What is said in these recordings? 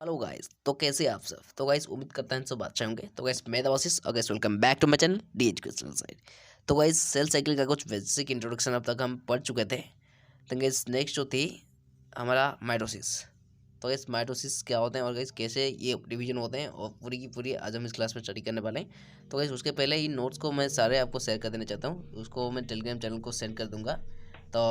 Hello guys, तो कैसे हैं आप सब। तो गाइस उम्मीद करता हैं सब अच्छे होंगे। तो गाइस मैं देवाशीष और guys welcome back to my channel the educational side. तो गाइस सेल साइकिल का कुछ बेसिक इंट्रोडक्शन अब तक हम पढ़ चुके थे। तो गाइस नेक्स्ट जो थी हमारा माइटोसिस। तो गाइस माइटोसिस क्या होते हैं और गाइस कैसे ये डिवीजन होते हैं और पूरी की पूरी आज हम इस क्लास में स्टडी करने वाले हैं। तो गाइस उसके पहले इन नोट्स को मैं सारे आपको शेयर कर देना चाहता हूँ। उसको मैं टेलीग्राम चैनल को सेंड कर दूंगा। तो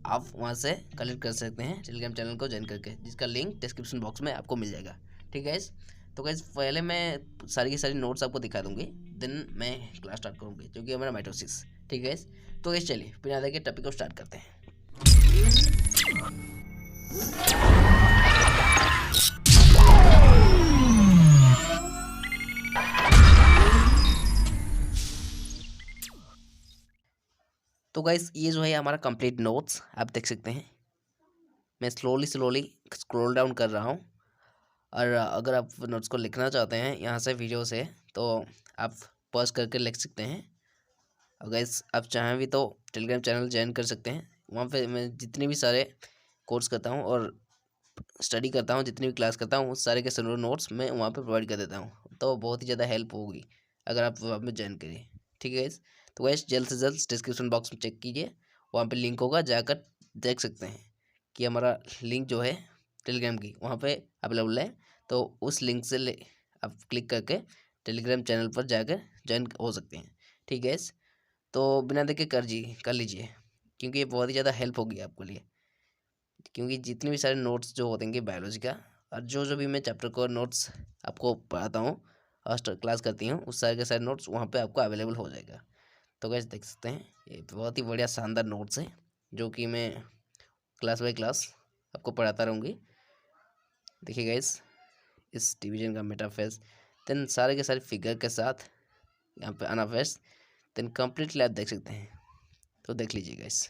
आप वहाँ से कलेक्ट कर सकते हैं टेलीग्राम चैनल को ज्वाइन करके, जिसका लिंक डिस्क्रिप्शन बॉक्स में आपको मिल जाएगा। ठीक है गाइस। तो गाइस पहले मैं सारी की सारी नोट्स आपको दिखा दूंगी, देन मैं क्लास स्टार्ट करूँगी जो कि हमारा माइटोसिस। ठीक है गाइस। तो गाइस चलिए बिना देर के टॉपिक को स्टार्ट करते हैं। तो गाइस ये जो है हमारा कंप्लीट नोट्स आप देख सकते हैं। मैं स्लोली स्लोली स्क्रॉल डाउन कर रहा हूँ। और अगर आप नोट्स को लिखना चाहते हैं यहाँ से वीडियो से, तो आप पॉज करके लिख सकते हैं। और गाइस आप चाहें भी तो टेलीग्राम चैनल ज्वाइन कर सकते हैं। वहाँ पे मैं जितने भी सारे कोर्स करता हूँ और स्टडी करता हूँ, जितनी भी क्लास करता हूँ, उस सारे के सारे नोट्स मैं वहाँ पे प्रोवाइड कर देता हूँ। तो बहुत ही ज़्यादा हेल्प होगी अगर आप वहाँ पे ज्वाइन करिए। ठीक है गाइस। तो गाइस जल्द से जल्द डिस्क्रिप्शन बॉक्स में चेक कीजिए, वहाँ पे लिंक होगा, जाकर देख सकते हैं कि हमारा लिंक जो है टेलीग्राम की वहाँ पे अवेलेबल है। तो उस लिंक से आप क्लिक करके टेलीग्राम चैनल पर जाकर ज्वाइन हो सकते हैं। ठीक है गाइस। तो बिना देखे कर लीजिए, क्योंकि ये बहुत ही ज़्यादा हेल्प होगी आपके लिए। क्योंकि जितने भी सारे नोट्स जो होते हैं बायोलॉजी का, और जो जो भी मैं चैप्टर को नोट्स आपको पढ़ाता हूँ और क्लास करती हूँ, उस सारे के सारे नोट्स वहाँ पे आपको अवेलेबल हो जाएगा। तो गाइस देख सकते हैं ये बहुत ही बढ़िया शानदार नोट्स हैं, जो कि मैं क्लास बाय क्लास आपको पढ़ाता रहूँगी। देखिए गाइस इस डिवीजन का मेटाफेस, देन सारे के सारे फिगर के साथ यहाँ पे अनाफेस, देन कम्प्लीटली आप देख सकते हैं। तो देख लीजिए गाइस।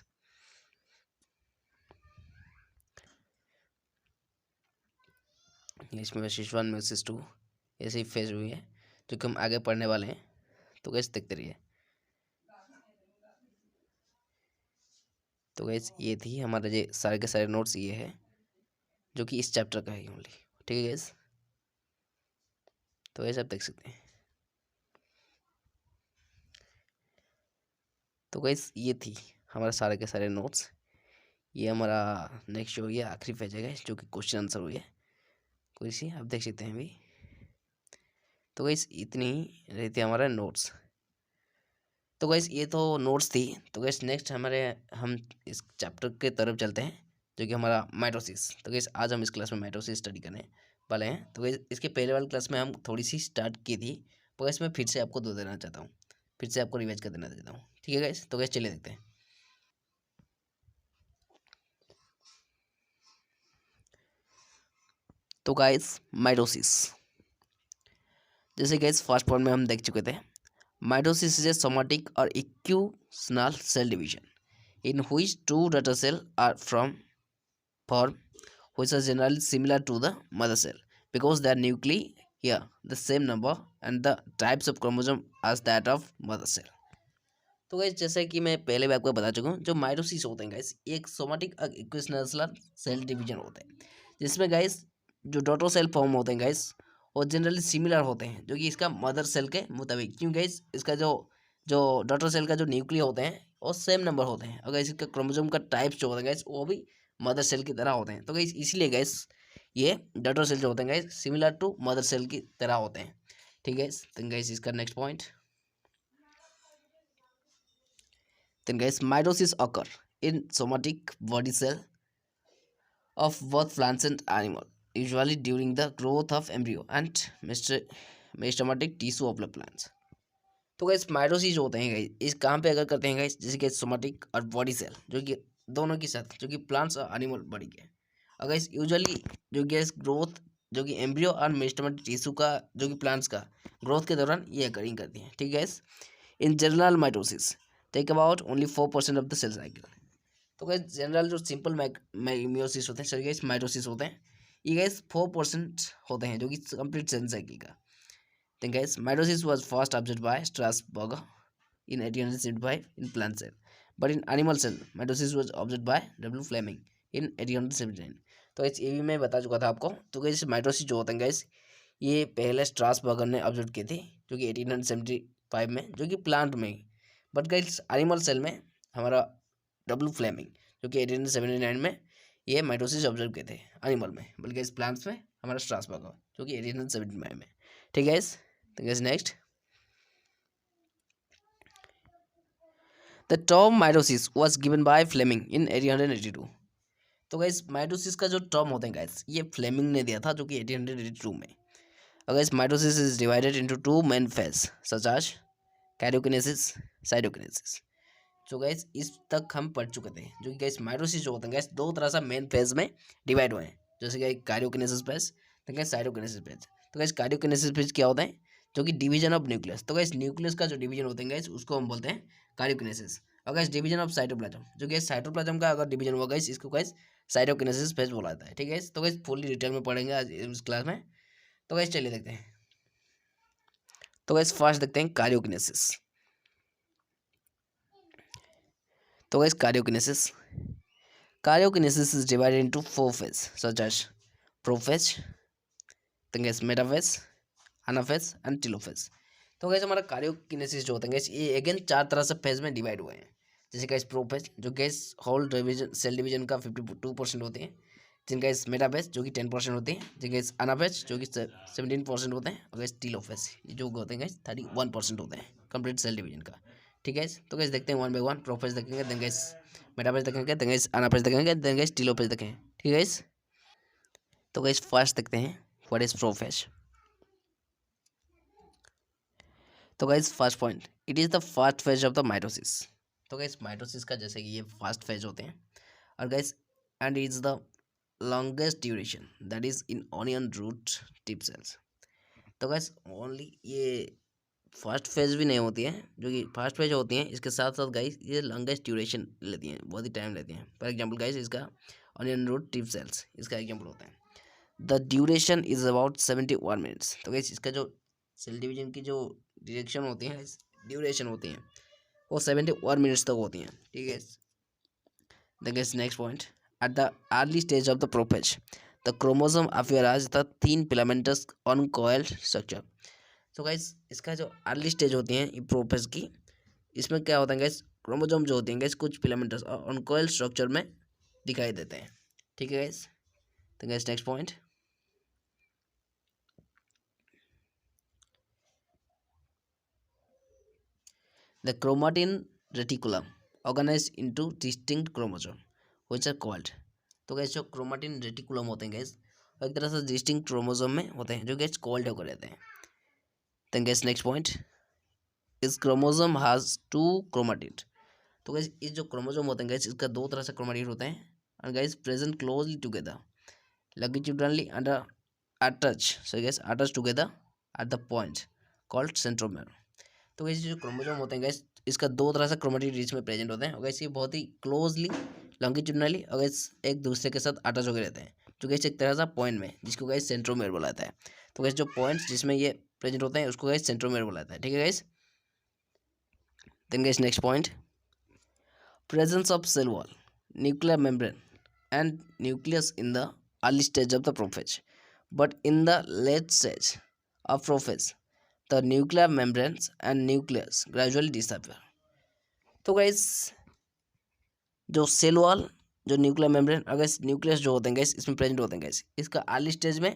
इसमें मेसिस 1 मेसिस 2 ऐसे ही फेज हुई है, जो कि हम आगे पढ़ने वाले हैं। तो गाइस देखते रहिए। तो गाइस ये थी हमारा ये सारे के सारे नोट्स, ये है जो कि इस चैप्टर का है ओनली। ठीक है गाइस। तो गाइस आप देख सकते हैं। तो गाइस ये थी हमारा सारे के सारे नोट्स। ये हमारा नेक्स्ट हो गया आखिरी पेज है गाइस, जो कि क्वेश्चन आंसर हुई है कोई सी, आप देख सकते हैं अभी। तो गाइस इतनी ही रहती है हमारा नोट्स। तो गाइस ये तो नोट्स थी। तो गाइस नेक्स्ट हम इस चैप्टर के तरफ चलते हैं, जो कि हमारा माइटोसिस। तो गाइस आज हम इस क्लास में माइटोसिस स्टडी करने वाले हैं। तो गाइस इसके पहले वाली क्लास में हम थोड़ी सी स्टार्ट की थी, तो गाइस मैं फिर से आपको दो देना चाहता हूँ, फिर से आपको रिवाइज कर देना चाहता हूँ। ठीक है गाइस। तो गाइस चलिए देखते हैं। तो गाइस माइटोसिस, जैसे गाइस फर्स्ट पॉइंट में हम देख चुके थे, माइटोसिस इज ए सोमेटिक और equational cell division in which two data cells are formed, which are generally similar to the mother cell because their nuclei here the same number and the types of chromosome as that of mother cell. तो guys जैसे कि मैं पहले भी आपको बता चुका हूँ, जो माइटोसिस होते हैं गाइस एक सोमेटिक और इक्विस्नेशनल सेल डिवीजन होते हैं, जिसमें गाइस जो डॉटर सेल फॉर्म होते हैं गाइस वो जनरली सिमिलर होते हैं, जो कि इसका मदर सेल के मुताबिक। क्यों गाइस इसका जो जो डॉटर सेल का जो न्यूक्लियर होते हैं वो सेम नंबर होते हैं, अगर इसका क्रोमोसोम का टाइप्स जो होते हैं गाइस वो भी मदर सेल की तरह होते हैं। तो गाइस इसलिए गाइस ये डॉटर सेल जो होते हैं guys similar to mother cell की तरह होते हैं। ठीक है। तो गाइस इसका next point, then guys mitosis occur in somatic body cell of both plants and animal, usually during the growth of embryo and mesosomatic tissue of the plants. तो guys mitosis होते हैं गाइस इस काम पे अगर करते हैं गाइस, जैसे कि सोमेटिक और बॉडी सेल, जो कि दोनों के साथ, जो कि प्लांट्स और एनिमल बॉडी के, अगर इस यूजुअली जो गैस ग्रोथ, जो कि एम्ब्रियो और मेरिस्टेमेटिक टिश्यू का, जो कि प्लांट्स का ग्रोथ के दौरान ये अकरिंग करती हैं। ठीक है। In general mitosis take about only 4% of the cell cycle. तो गाइस जनरल जो सिंपल मियोसिस होते हैं, सॉरी गाइस माइटोसिस होते हैं, ये गाइस 4% होते हैं, जो कि कंप्लीट सेल साइकिल का। Then guys, mitosis was first observed by Strasburger in 1875 in plant cell, but in animal cell, mitosis was observed by W. Fleming in 1879. तो गाइस ये भी मैं बता चुका था आपको। तो गाइस माइटोसिस जो होता है गाइस, ये पहले स्ट्रासबर्गर ने ऑब्जर्व किए थे जो कि 1875 में, जो कि प्लांट में। बट गाइस एनिमल सेल में हमारा डब्ल्यू फ्लेमिंग जो कि 1879 में ये माइटोसिस ऑब्जर्व किए थे एनिमल में, बल्कि इस प्लांट्स में हमारा स्ट्रासबर्गर जो कि 1875 में। ठीक है गाइस। तो guys next, the term mitosis was given by Flemming in 1882। तो गाइस माइटोसिस का जो टर्म होता है गाइस, ये फ्लेमिंग ने दिया था जो कि 1882 में। और guys mitosis is divided into two main phase such as karyokinesis, cytokinesis. जो गाइस इस तक हम पढ़ चुके थे, जो कि गाइस माइटोसिस जो होते हैं गाइस दो तरह से मेन फेज में डिवाइड हुए हैं, जैसे कि कार्योकिनेसिस फेज, तो गाइस साइटोकिनेसिस फेज। तो गाइस कार्योकिनेसिस फेज क्या होता है, जो कि डिवीजन ऑफ न्यूक्लियस। तो गाइस न्यूक्लियस का जो डिवीजन होते हैं गाइस उसको हम बोलते हैं कार्योकिनेसिस। और गाइस डिवीजन ऑफ साइटोप्लाज्म, जो कि साइटोप्लाज्म का अगर डिवीजन हुआ गाइस, इसको गाइस साइटोकिनेसिस फेज बोला जाता है। ठीक है, तो गाइस फुली डिटेल में पढ़ेंगे आज इस क्लास में। तो गाइस चलिए देखते हैं। तो गाइस फर्स्ट देखते हैं कार्योकिनेसिस। तो guys Karyokinesis is divided into four phases such as prophase, then guys metaphase, anaphase and telophase। तो गैस हमारा कार्योकिनेसिस जो होता है गैस, ये अगेन चार तरह से फेज में डिवाइड हुए हैं। जैसे गैस प्रोफेज जो guys whole division cell division का 52% होते हैं, जिनका इस मेटाफेज जो कि 10% होते हैं, जिनका इस अनाफेज जो कि 17% होते हैं, और गैस टीलोफेज ये जो होते हैं गैस 31% होते हैं कंप्लीट सेल डिवीजन का। ठीक है, तो गैस देखते हैं वन बाय वन। प्रोफेज देखेंगे, देन गैस मेटाफेज देखेंगे, देन गैस अनाफेज देखेंगे, देन गैस टीलोफेज देखेंगे। ठीक है गैस। तो गैस फर्स्ट देखते हैं व्हाट इज प्रोफेज। तो guys first point, it is the first phase of the mitosis. तो गाइस माइटोसिस का जैसे कि ये फर्स्ट फेज होते हैं, और guys and is the longest duration that is in onion root tip cells. तो गाइस ओनली ये फर्स्ट फेज भी नहीं होती है, जो कि फर्स्ट फेज होती हैं, इसके साथ साथ गाइस ये लॉन्गेस्ट ड्यूरेशन लेती हैं, बहुत ही टाइम लेती हैं। फॉर एग्जाम्पल गाइस इसका ऑनियन रूट टिप सेल्स इसका एग्जाम्पल होता है। The duration is about 71 minutes. तो गाइस इसका जो सेल डिवीजन की जो डिरेक्शन होती है, ड्यूरेशन होती है, वो 71 मिनट्स तक होती हैं। ठीक है, the guys next point, at the early stage of the prophase the chromosome appear as the thin filamentous uncoiled structure. तो गाइस इसका जो अर्ली स्टेज होती है प्रोफेज की, इसमें क्या होता है गाइस, क्रोमोसोम जो होते हैं गाइस कुछ फिलामेंटस और अनकॉइल्ड स्ट्रक्चर में दिखाई देते हैं। ठीक है गाइस, तो guys next point, the chromatin reticulum organized into distinct chromosome which are called। तो गैस जो क्रोमाटिन रेटिकुलम होते हैं गैस, एक तरह से डिस्टिंक्ट क्रोमोसोम में होते हैं, जो गैस कॉल्ड होकर रहते हैं। देन गैस नेक्स्ट पॉइंट, इस क्रोमोसोम हैज टू क्रोमाटिड। तो गैस इस जो क्रोमोसोम होते हैं गैस, इसका दो तरह से क्रोमाटिड होते हैं, और gas present closely together longitudinally under attached, so guys attached together at the point called centromere। तो गैस जो क्रोमोसोम होते हैं गैस, इसका दो तरह से क्रोमेटिड रिच में प्रेजेंट होते हैं, और गैस ये बहुत ही क्लोजली लॉन्गिट्यूडनली और गैस एक दूसरे के साथ अटैच होकर रहते हैं, जो गैस एक तरह से पॉइंट में, जिसको गैस सेंट्रोमेयर बोला जाता है। तो गैस जो पॉइंट्स जिसमें ये प्रेजेंट होते हैं उसको गैस सेंट्रोमेयर बोला जाता है। ठीक है guys, then guys next point, presence of cell wall, nuclear membrane and nucleus in the early stage of the prophase, but in the late stage of prophase the nuclear membranes and nucleus gradually disappear। तो guys जो cell wall, जो nuclear membrane और guys nucleus जो होते हैं gas इसमें present होते हैं गैस, इसका अर्ली स्टेज में,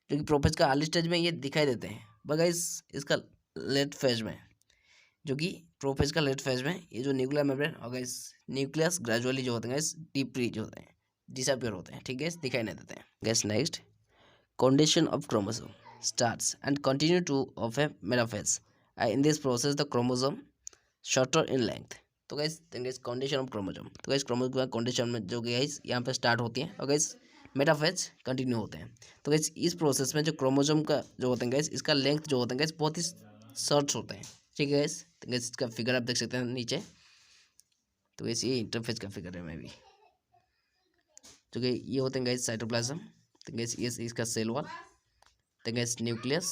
जो कि प्रोफेज का अर्ली स्टेज में ये दिखाई देते हैं, बट गाइस इसका लेट फेज में, जो कि प्रोफेज का लेट फेज में ये जो न्यूक्लियर मेम्ब्रेन और गैस न्यूक्लियस ग्रेजुअली जो होते हैं गैस डिप्रीज होते हैं, डिसअपियर होते हैं। ठीक है, दिखाई नहीं देते हैं। Gas next, condition of chromosome starts and continue to of a metaphase। In this process the chromosome shorter in length। तो गाइस कंडीशन ऑफ क्रोमोसोम, तो गाइस क्रोमोसोम का कंडीशन में जो गाइस यहाँ पे स्टार्ट होती है और गाइस मेटाफेज कंटिन्यू होते हैं। तो गाइस इस प्रोसेस में जो क्रोमोसोम का जो होते हैं गाइस, इसका लेंथ जो होता है गाइस बहुत ही शॉर्ट होते हैं। ठीक है गाइस, तो गाइस इसका फिगर आप देख सकते हैं नीचे। तो गाइस ये इंटरफेज का फिगर है, मैं भी जो कि ये होते हैं गाइस साइटोप्लाज्म, तो गैस ये इसका सेल वॉल, तो गैस न्यूक्लियस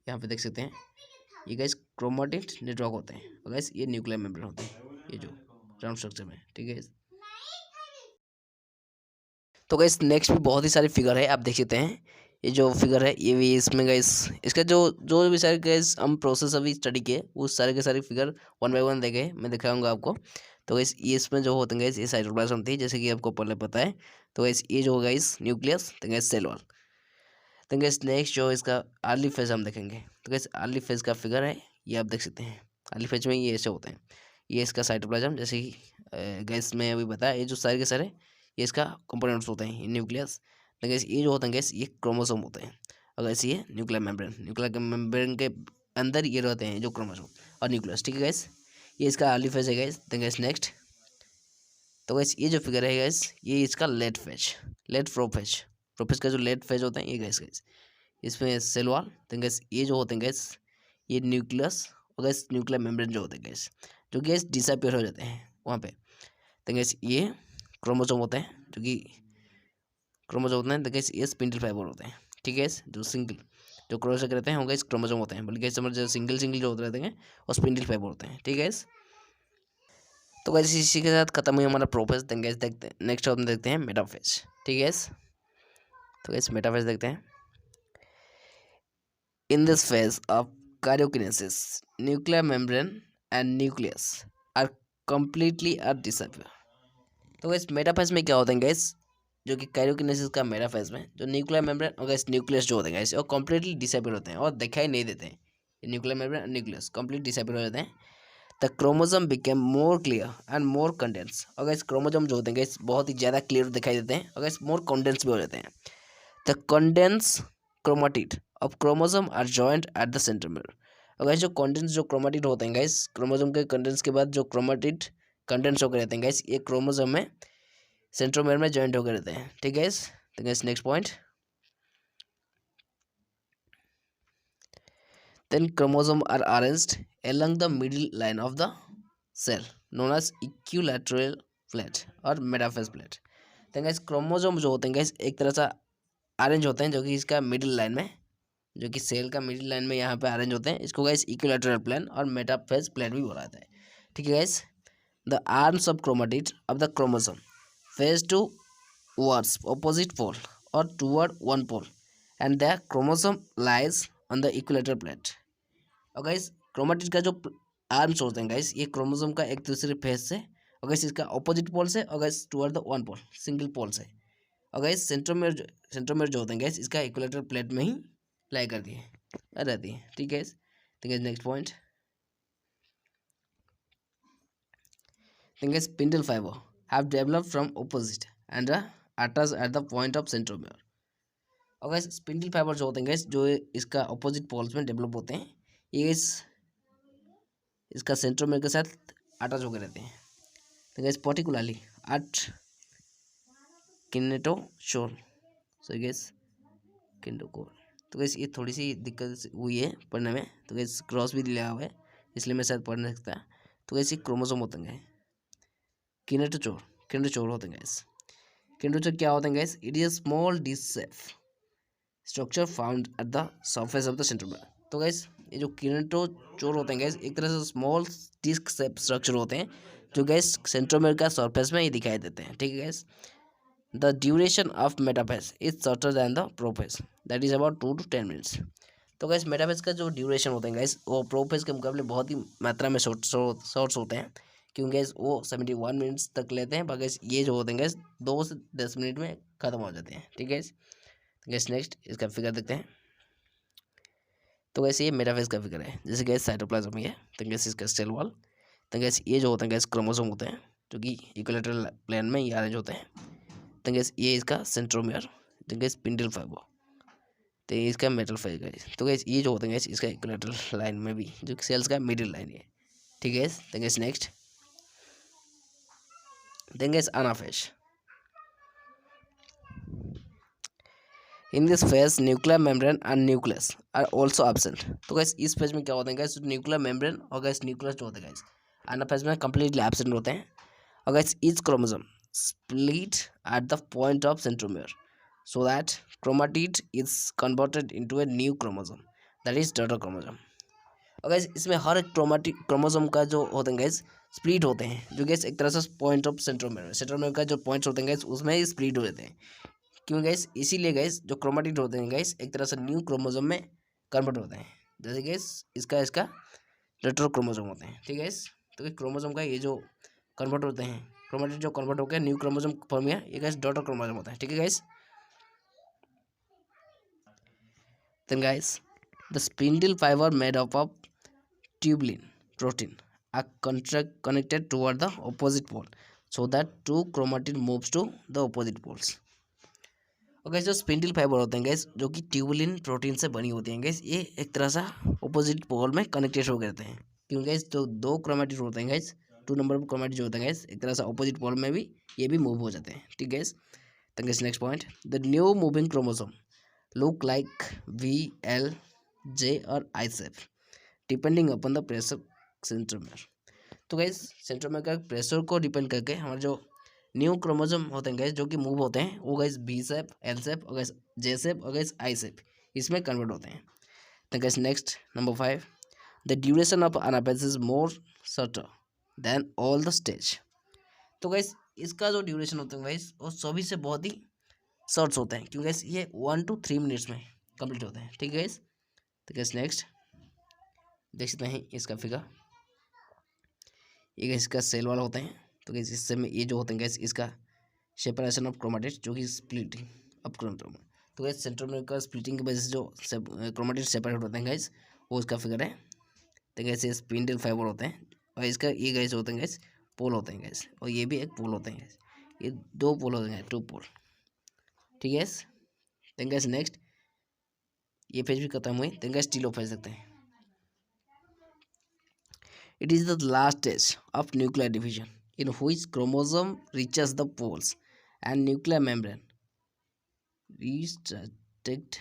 यहाँ पे देख सकते हैं, ये गैस क्रोमेटिड नेटवर्क होते हैं, और गैस ये न्यूक्लियर मेम्ब्रेन होते हैं, ये जो राउंड स्ट्रक्चर में। ठीक है, तो गाइस नेक्स्ट भी बहुत ही सारे फिगर है, आप देख सकते हैं। ये जो फिगर है ये भी इसमें गाइस इसका जो जो भी सारे गाइस हम प्रोसेस अभी स्टडी किए उस सारे के सारे फिगर वन बाय वन देखे मैं दिखाऊंगा आपको। तो गाइस ये इसमें जो होते हैं गाइस ये साइटोप्लाज्म थी, जैसे कि आपको पहले पता है। तो गाइस ये जो गाइस न्यूक्लियस, तो गाइस सेल वॉल। तो गाइस नेक्स्ट जो इसका अर्ली फेज हम देखेंगे। तो गाइस अर्ली फेज का फिगर है, ये आप देख सकते हैं। अर्ली फेज में ये ऐसे होते हैं, ये इसका साइटोप्लाज्म, जैसे कि गैस में अभी बताया, ये जो सारे के सारे ये इसका कंपोनेंट्स होते हैं, ये न्यूक्लियस। तो गैस ये जो होते हैं गैस ये क्रोमोसोम होते हैं, और गैस ये न्यूक्लियर मेम्ब्रेन के अंदर ये रहते हैं जो क्रोमोसोम और न्यूक्लियस। ठीक है गैस, ये इसका अर्ली फेज है गैस। तो गैस नेक्स्ट, तो गैस ये जो फिगर है गैस ये इसका लेट फेज, लेट प्रोफेज का जो लेट फेज होता है ये गैस इसमें सेल वॉल। तो गैस ये जो होते हैं गैस ये न्यूक्लियस और गैस न्यूक्लियर मेम्ब्रेन जो होते हैं गैस, जो गैस डिसअपियर हो जाते हैं वहाँ पे। तो गैस ये क्रोमोसोम होते हैं, जो कि क्रोमोसोम होते हैं। तो गैस ये स्पिंडल फाइबर होते हैं। ठीक है, जो सिंगल जो क्रॉस रहते हैं वो गैस क्रोमोसोम होते हैं, बल्कि गैस समझ जो सिंगल जो होते रहते हैं वो स्पिंडल फाइबर होते हैं। ठीक है, तो गैस इसी के साथ खत्म हुई हमारा प्रोफेज। तो गैस देखते हैं नेक्स्ट हम देखते हैं मेटाफेज। ठीक है, तो गैस मेटाफेज देखते हैं। In this phase of karyokinesis, nuclear membrane and nucleus are completely at disappear. तो गैस मेटाफेज में क्या होता है गैस, जो कि कारियोकिनेसिस का मेटाफेज में जो न्यूक्लियर मेम्ब्रेन और गैस न्यूक्लियस जो होते हैं गैस वो कम्प्लीटली डिसअपियर होते हैं और दिखाई नहीं देते हैं। न्यूक्लियर मेम्ब्रेन और न्यूक्लियस कंप्लीट डिसअपियर हो जाते हैं। The chromosome became more clear and more condense, और गैस क्रोमोसोम जो होते हैं गैस बहुत ही ज़्यादा क्लियर दिखाई देते हैं और गैस मोर कंडेंस भी हो जाते हैं। The condense chromatid of chromosome are joint at the centromere. और गाइस जो कंडेंस जो क्रोमाटिड होते हैं गाइस, क्रोमोसोम के कंडेंस के बाद जो क्रोमाटिड कंडेंस होकर रहते हैं गाइस, ये क्रोमोसोम में सेंट्रोमियर में जॉइंट होकर रहते हैं। ठीक है गाइस, तो guys next point, then chromosome are arranged along the middle line of the cell known as equilateral plate और मेटाफेज प्लेट। तो गाइस क्रोमोसोम जो होते हैं गाइस एक तरह से अरेंज होते हैं, जो कि इसका मिडिल लाइन में, जो कि सेल का मिडिल लाइन में यहाँ पे अरेंज होते हैं। इसको गाइस इक्विलैटरल प्लेन और मेटाफेज प्लेन भी बोला जाता है। ठीक है guys, the arms of chromatid of the chromosome face towards opposite pole और toward one pole and the chromosome lies on the equilateral plate. और गाइस क्रोमाटिड का जो आर्म्स होते हैं गाइस ये क्रोमोसोम का एक दूसरे फेज से और गाइस इसका ऑपोजिट पोल से और guys toward the one pole single pole से, और गाइस सेंट्रोमियर जो होते हैं गाइस इसका इक्विलैटरल प्लेट में ही लाई करती है रहती है। ठीक है, ठीक है next point, think spindle fiber have developed from opposite and attached at the point of centromere। और गाइस स्पिंडल फाइबर जो होते हैं गाइस जो इसका अपोजिट पोल्स में डेवलप होते हैं, ये इसका सेंट्रोमियर के साथ अटैच होकर रहते हैं। तो guys particularly at kinetochore, so guys kinetochore. तो गैस ये थोड़ी सी दिक्कत हुई है पढ़ने में, तो गैस क्रॉस भी दिया हुआ है इसलिए मैं शायद पढ़ नहीं सकता। तो गैस ये क्रोमोसोम होते हैं किनेटोचोर होते हैं गैस। किनेटोचोर क्या होते हैं gas, it is small dish shape structure found at the surface of the centromere. तो गैस ये जो किनेटोचोर होते हैं गैस एक तरह से स्मॉल डिस्क शेप स्ट्रक्चर होते हैं जो गैस सेंट्रोमियर का सरफेस में ही दिखाई देते हैं। ठीक है guys, the duration of metaphase is shorter than the prophase, that is about 2 to 10 minutes. तो गैस मेटाफेज का जो ड्यूरेशन होता है गैस वो प्रोफेज के मुकाबले बहुत ही मात्रा में शॉर्ट्स होते हैं, क्योंकि गैस वो 71 मिनट्स तक लेते हैं, बाकी ये जो होते हैं गैस 2 से 10 मिनट में ख़त्म हो जाते हैं। ठीक है गैस, नेक्स्ट इसका फिगर देखते हैं। तो गैस ये मेटाफेज का फिगर है, जैसे गैस साइटोप्लाज्म है, तो गैस इसका सेल वॉल। तो गैस ये जो होते हैं गैस क्रोमोसोम होते हैं जो कि इक्विलैटरल प्लेन में ये अरेंज होते हैं। तो गैस ये इसका सेंट्रोमियर, तो गैस स्पिंडल फाइबर, तो इसका मेटल फेज गाइस। तो गैस ये जो होता है गैस इसका इक्विलैटरल लाइन में भी जो कि सेल्स का मिडिल लाइन है। ठीक है, तो guys next then guys anaphase. In this phase nuclear membrane and nucleus are also absent. तो गैस इस फेज में क्या होता है गैस न्यूक्लियर मेम्ब्रेन और गैस न्यूक्लियस जो होते हैं गैस अनाफेज में कम्प्लीटली एब्सेंट होते हैं। और gas each chromosome split at the point of centromere so that chromatid is converted into a new chromosome that is daughter chromosome। और गाइस इसमें हर एक क्रोमोसोम का जो होता है गाइस स्प्लिट होते हैं, जो गैस एक तरह से पॉइंट ऑफ सेंट्रोमियर का जो पॉइंट्स होते हैं गैस उसमें स्प्लिट हो जाते हैं। क्यों गैस? इसीलिए गैस जो क्रोमेटिड होते हैं गैस एक तरह से न्यू क्रोमोसोम में कन्वर्ट होते हैं। जैसे गैस इसका रेट्रो क्रोमोसोम होते हैं, ठीक है गैस। तो क्रोमोसोम का ये जो कन्वर्ट होते हैं, क्रोमेटिड जो कन्वर्ट होकर न्यू क्रोमोसोम फॉर्म किया, ये गैस डॉटर क्रोमोसोम होता है, ठीक है guys. Then guys the spindle fibre made up of tubulin protein are connected toward the opposite pole so that two chromatid moves to the opposite poles। और gas जो spindle fibre होते हैं gas जो कि ट्यूबुलिन प्रोटीन से बनी होती हैं गैस, ये एक तरह से ऑपोजिट पोल में कनेक्टेड हो रहते हैं। क्योंकि गैस जो दो क्रोमेटिड होते हैं गैस, 2 नंबर पर क्रोमेटिड जो होते हैं गैस एक तरह से ऑपोजिट पोल में भी ये भी मूव हो जाते हैं, ठीक है गैस। तो guys next point, the new moving chromosome look like V, L, J और I shape depending upon the pressure centromere. तो गैस सेंट्रोमियर का प्रेशर को डिपेंड करके हमारे जो न्यू क्रोमोसोम होते हैं गैस जो कि मूव होते हैं वो guys B shape, L shape और गैस जे शेप और गैस आई शेप इसमें कन्वर्ट होते हैं। तो guys next number 5, the duration of anaphase is more shorter than all the stage. तो गैस इसका जो ड्यूरेशन होता है गैस वो सभी से बहुत ही शॉर्ट्स होते हैं, क्योंकि गैस ये 1 to 3 मिनट्स में कंप्लीट होते हैं, ठीक है गैस। तो गैस नेक्स्ट देख सकते हैं इसका फिगर, ये इसका सेल वाला होते हैं। तो गैस इससे में ये जो होते हैं गैस इसका सेपरेशन ऑफ क्रोमेटिड जो कि स्प्लिटिंग ऑफ क्रोमेटिड। तो गैस सेंट्रोमियर का स्प्लिटिंग की वजह से जो क्रोमेटिड सेपरेट होते हैं गैस वो इसका फिगर है। तो गैस ये स्पिंडल फाइबर होते हैं और इसका ये गैस होते हैं गैस पोल होते हैं गैस, और ये भी एक पोल होते हैं गैस, ये 2 पोल होते हैं, 2 पोल, ठीक है गैस। तो गैस नेक्स्ट ये फेज भी खत्म हुई, तो गैस टीलोफेज देखते हैं। It is the last stage of nuclear division in which chromosome reaches the poles and nuclear membrane restricted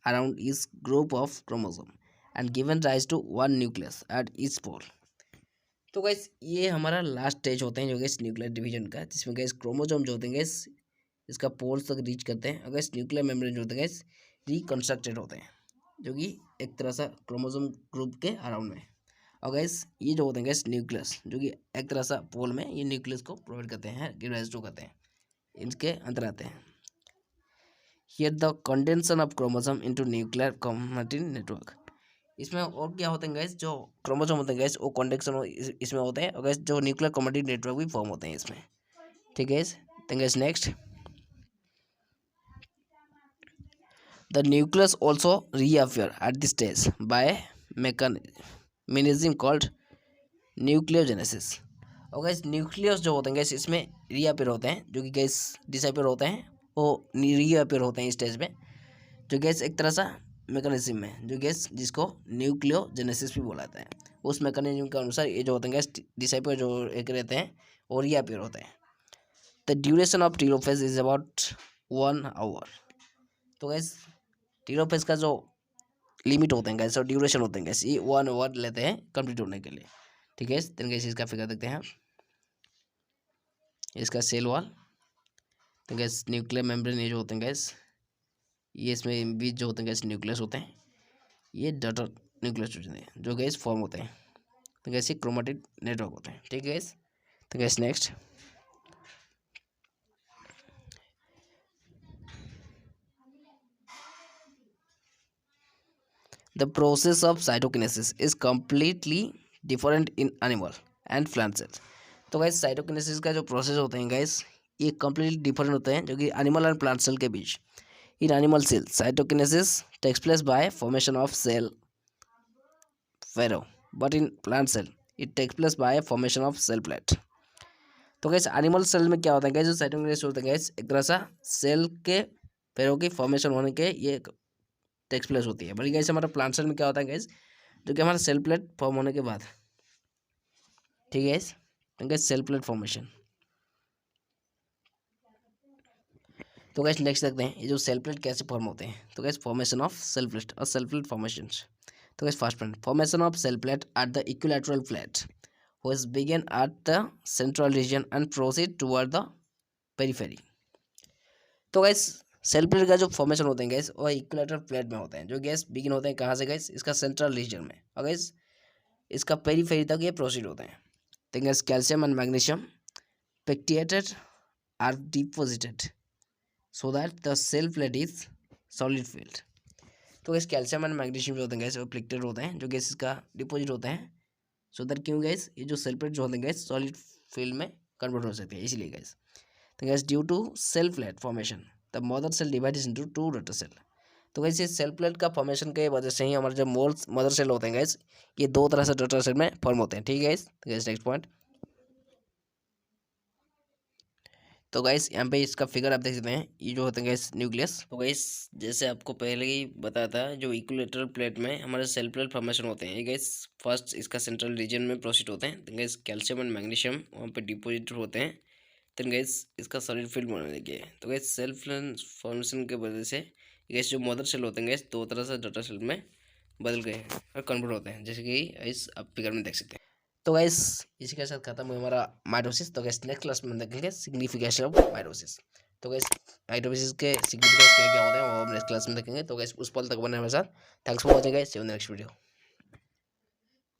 around each group of chromosome and given rise to one nucleus at each pole। तो guys ये हमारा last stage होते हैं जो gas nuclear division का, जिसमें gas chromosome जो होते हैं गैस इसका पोल्स तक रीच करते हैं, और गैस न्यूक्लियर मेम्ब्रेन जो होते हैं गैस रिकंस्ट्रक्टेड होते हैं जो कि एक तरह से क्रोमोसोम ग्रुप के अराउंड में। और गैस ये जो होते हैं गैस न्यूक्लियस जो कि एक तरह से पोल में ये न्यूक्लियस को प्रोवाइड करते हैं, रेजिस्टो करते हैं, इनके अंदर आते हैं। Here the condensation of chromosome into nuclear chromatin network. इसमें और क्या होते हैं गैस, जो क्रोमोसोम होते हैं गैस वो कंडेंसन इसमें होते हैं, और गैस जो न्यूक्लियर क्रोमैटिन नेटवर्क भी फॉर्म होते हैं इसमें, ठीक है गैस। तो guys next the nucleus also reappear at this stage by mechanism called न्यूक्लियोजेनेसिस। और गैस न्यूक्लियस जो होते हैं गैस इसमें रीअपियर होते हैं, जो कि गैस डिसअपियर होते हैं, वो रीअपियर होते हैं इस स्टेज में, जो गैस एक तरह सा मैकेनिज्म में जो गैस जिसको न्यूक्लियोजेनेसिस भी बोला जाता है, उस मैकेनिज्म के अनुसार ये जो होते हैं गैस डिसअपियर जो एक रहते हैं और रीअपियर होते हैं। The duration of telophase is about 1 hour. तो गैस टीलोफेज का जो लिमिट होते हैं गैस और ड्यूरेशन होते हैं गैस ये 1 आवर लेते हैं कंप्लीट होने के लिए, ठीक है। तो गैस इसका फिगर देखते हैं, इसका सेल वॉल, तो गैस न्यूक्लियर मेम्ब्रेन ये जो होते हैं गैस ये इसमें बीच जो होते हैं गैस न्यूक्लियस होते हैं, ये डॉटर न्यूक्लियस होते हैं जो गैस फॉर्म होते हैं। तो गैस ये क्रोमेटिड नेटवर्क होते हैं, ठीक है गैस। तो guys next the process of cytokinesis is completely different in animal and plant cells. तो गैस साइटोकिनेसिस का जो प्रोसेस होते हैं गैस ये कम्प्लीटली डिफरेंट होते हैं जो कि एनिमल एंड प्लांट सेल के बीच। In animal cell cytokinesis takes place by formation of cell furrow, but in plant cell it takes place by formation of cell plate. तो गैस एनिमल सेल में क्या होता है गैस, जो cytokinesis होता है गैस एक तरह सा सेल के फेरो की फॉर्मेशन होने के ये टेक्स प्लेस होती है, बल्कि गैस हमारा प्लांट सेल में क्या होता है गैस, जो कि हमारा सेल प्लेट फॉर्म होने के बाद, ठीक है गैस। तो गैस सेल प्लेट फॉर्मेशन। तो गैस नेक्स्ट देखते हैं ये जो सेल प्लेट कैसे फॉर्म होते हैं। तो guys formation of cell plate और सेल प्लेट फॉर्मेशन। तो guys first point, formation of cell plate at the equilateral plate which begin at the central region and proceed toward the periphery. तो guys cell plate का जो formation होते हैं gas वो equilateral plate में होते हैं, जो गैस बिगिन होते हैं कहाँ से गैस, इसका सेंट्रल रीजन में, और गैस इसका पेरीफेरी तक ये प्रोसीड होते हैं। then guys calcium and magnesium pactiated are deposited so that the cell plate is solid filled। तो गैस कैल्शियम एंड मैग्नीशियम जो होते हैं गैस वो प्लेटेड होते हैं जो गैस इसका डिपोजिट होता है सो दैट क्यों गैस ये जो सेल प्लेट जो होते हैं गैस सॉलिड फील्ड में कन्वर्ट हो सकते हैं इसीलिए गैस। तो guys due to cell plate formation the mother cell divides into two daughter cell. तो गैस ये सेल प्लेट का फॉर्मेशन के वजह से ही हमारे जो मदर सेल होते हैं गैस ये दो तरह से डॉटर सेल में फॉर्म होते हैं। ठीक है गैस। तो गैस नेक्स्ट पॉइंट, तो गाइस यहाँ पे इसका फिगर आप देख सकते हैं ये जो होते हैं गैस न्यूक्लियस। तो गाइस जैसे आपको पहले ही बताया था जो इक्विलेटरल प्लेट में हमारे सेल प्लेट फॉर्मेशन होते हैं ये गैस फर्स्ट इसका सेंट्रल रीजन में प्रोसीड होते हैं। तो गैस कैल्शियम एंड मैग्नीशियम वहाँ पे डिपोजिट होते हैं तो गैस इसका सॉलिड फील्ड बनने लगे। तो गैस सेल प्लेट फॉर्मेशन की वजह से गैस जो मदर सेल होते हैं गैस दो तरह से डॉटर सेल में बदल गए हैं और कन्वर्ट होते हैं जैसे कि इस आप फिगर में देख सकते हैं। तो गैस इसी के साथ खत्म हुआ हमारा माइटोसिस। तो गैस नेक्स्ट क्लास में देखेंगे सिग्निफिकेशन ऑफ माइटोसिस। तो गैस माइटोसिस के सिग्निफिकेंस क्या क्या होते हैं वो हम नेक्स्ट क्लास में देखेंगे। तो गैस उस पल तक बने हमारे साथ। Thanks for watching guys, see you in the next video.